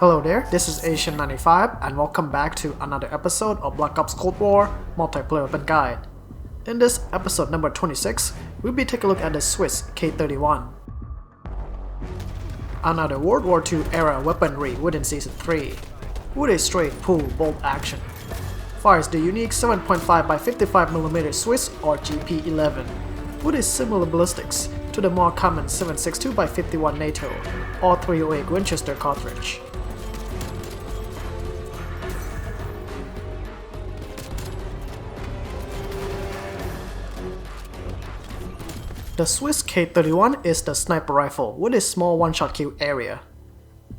Hello there, this is Asian95 and welcome back to another episode of Black Ops Cold War Multiplayer Weapon Guide. In this episode number 26, we'll be taking a look at the Swiss K31. Another World War II era weaponry within Season 3, with a straight pull bolt action. Fires the unique 7.5 by 55mm Swiss or GP11, with a similar ballistics to the more common 7.62 by 51 NATO or 308 Winchester cartridge. The Swiss K31 is the sniper rifle with a small one-shot kill area.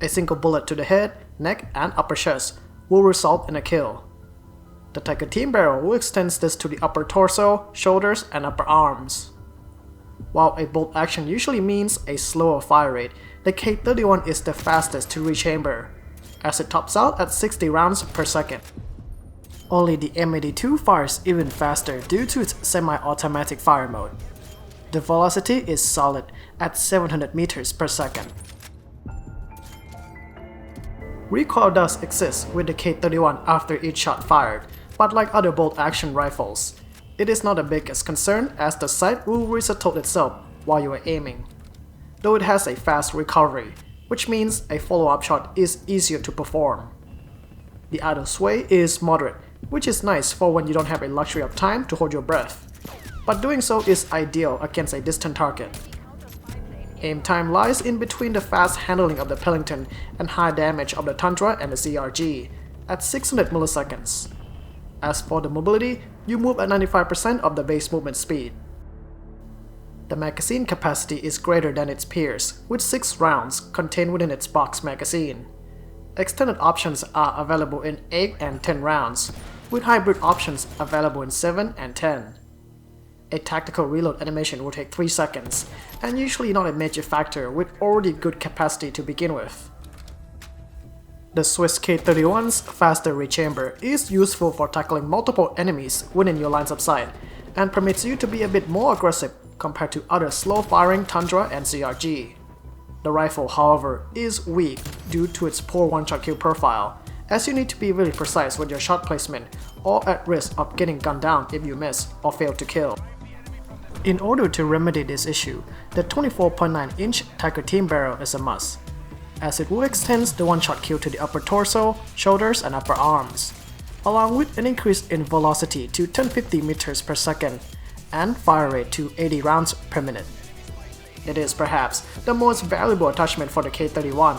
A single bullet to the head, neck, and upper chest will result in a kill. The Tiger Team barrel will extend this to the upper torso, shoulders, and upper arms. While a bolt action usually means a slower fire rate, the K31 is the fastest to rechamber, as it tops out at 60 rounds per second. Only the M82 fires even faster due to its semi-automatic fire mode. The velocity is solid at 700 meters per second. Recoil does exist with the K31 after each shot fired, but like other bolt-action rifles, it is not the biggest concern as the sight will resettle itself while you are aiming, though it has a fast recovery, which means a follow-up shot is easier to perform. The idle sway is moderate, which is nice for when you don't have a luxury of time to hold your breath, but doing so is ideal against a distant target. Aim time lies in between the fast handling of the Pellington and high damage of the Tundra and the CRG at 600 milliseconds. As for the mobility, you move at 95% of the base movement speed. The magazine capacity is greater than its peers, with 6 rounds contained within its box magazine. Extended options are available in 8 and 10 rounds, with hybrid options available in 7 and 10. A tactical reload animation will take 3 seconds, and usually not a major factor with already good capacity to begin with. The Swiss K31's faster rechamber is useful for tackling multiple enemies within your lines of sight, and permits you to be a bit more aggressive compared to other slow-firing Tundra and CRG. The rifle, however, is weak due to its poor one-shot kill profile, as you need to be really precise with your shot placement or at risk of getting gunned down if you miss or fail to kill. In order to remedy this issue, the 24.9-inch Tiger Team barrel is a must, as it will extend the one-shot kill to the upper torso, shoulders, and upper arms, along with an increase in velocity to 1050 meters per second and fire rate to 80 rounds per minute. It is perhaps the most valuable attachment for the K31,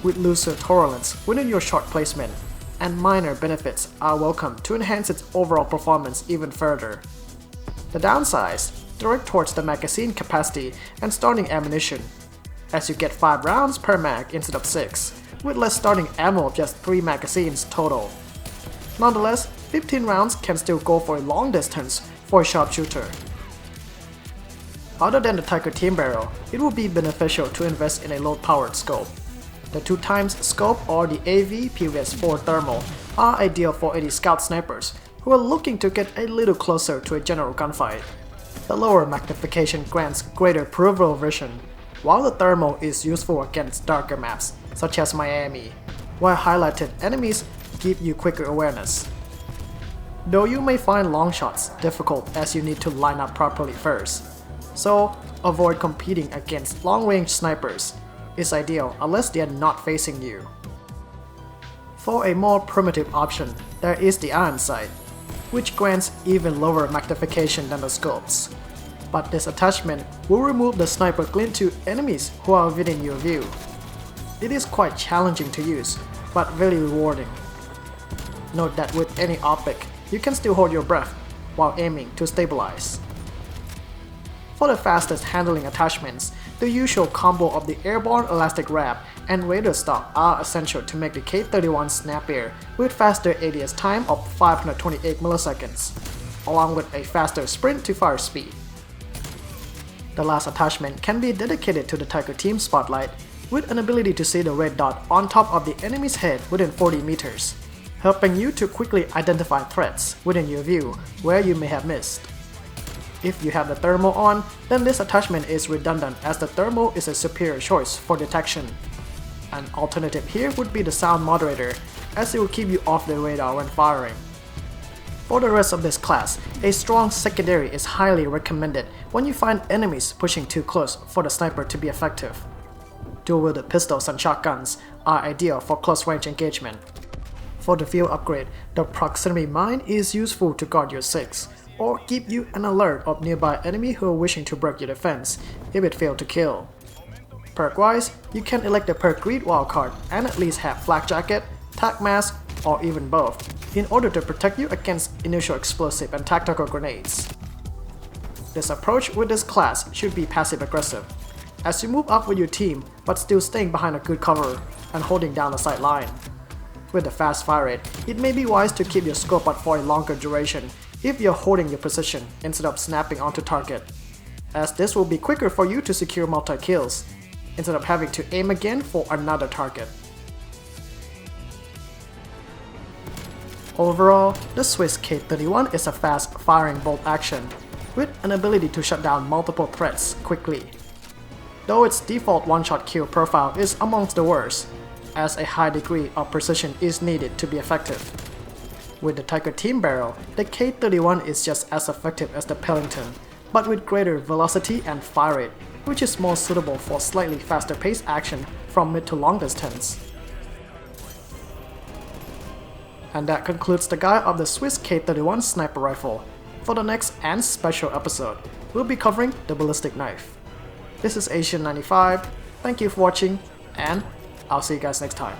with looser tolerance within your shot placement, and minor benefits are welcome to enhance its overall performance even further. The downsides direct towards the magazine capacity and starting ammunition, as you get 5 rounds per mag instead of 6, with less starting ammo of just 3 magazines total. Nonetheless, 15 rounds can still go for a long distance for a sharpshooter. Other than the Tiger Team barrel, it will be beneficial to invest in a low-powered scope. The 2x scope or the AV-PVS-4 thermal are ideal for any scout snipers who are looking to get a little closer to a general gunfight. The lower magnification grants greater peripheral vision, while the thermal is useful against darker maps, such as Miami, where highlighted enemies give you quicker awareness. Though you may find long shots difficult as you need to line up properly first, so avoid competing against long-range snipers is ideal unless they are not facing you. For a more primitive option, there is the iron sight, which grants even lower magnification than the scopes, but this attachment will remove the sniper glint to enemies who are within your view. It is quite challenging to use, but very rewarding. Note that with any optic, you can still hold your breath while aiming to stabilize. For the fastest handling attachments, the usual combo of the airborne elastic wrap and radar stock are essential to make the K31 snappier with faster ADS time of 528 milliseconds, along with a faster sprint to fire speed. The last attachment can be dedicated to the Tiger Team spotlight, with an ability to see the red dot on top of the enemy's head within 40 meters, helping you to quickly identify threats within your view where you may have missed. If you have the thermal on, then this attachment is redundant as the thermal is a superior choice for detection. An alternative here would be the sound moderator, as it will keep you off the radar when firing. For the rest of this class, a strong secondary is highly recommended when you find enemies pushing too close for the sniper to be effective. Dual-wielded pistols and shotguns are ideal for close-range engagement. For the field upgrade, the proximity mine is useful to guard your 6, or give you an alert of nearby enemy who are wishing to break your defense if it failed to kill. Perk-wise, you can elect the perk Greed wildcard and at least have Flak Jacket, Tac Mask, or even both, in order to protect you against initial explosive and tactical grenades. This approach with this class should be passive-aggressive, as you move up with your team but still staying behind a good cover and holding down the sight line. With the fast fire rate, it may be wise to keep your scope out for a longer duration if you're holding your position instead of snapping onto target, as this will be quicker for you to secure multi-kills, instead of having to aim again for another target. Overall, the Swiss K31 is a fast-firing bolt action, with an ability to shut down multiple threats quickly. Though its default one-shot kill profile is amongst the worst, as a high degree of precision is needed to be effective. With the Tiger Team Barrel, the K31 is just as effective as the Pellington, but with greater velocity and fire rate, which is more suitable for slightly faster paced action from mid to long distance. And that concludes the guide of the Swiss K31 sniper rifle. For the next and special episode, we'll be covering the ballistic knife. This is Asian95, thank you for watching, and I'll see you guys next time.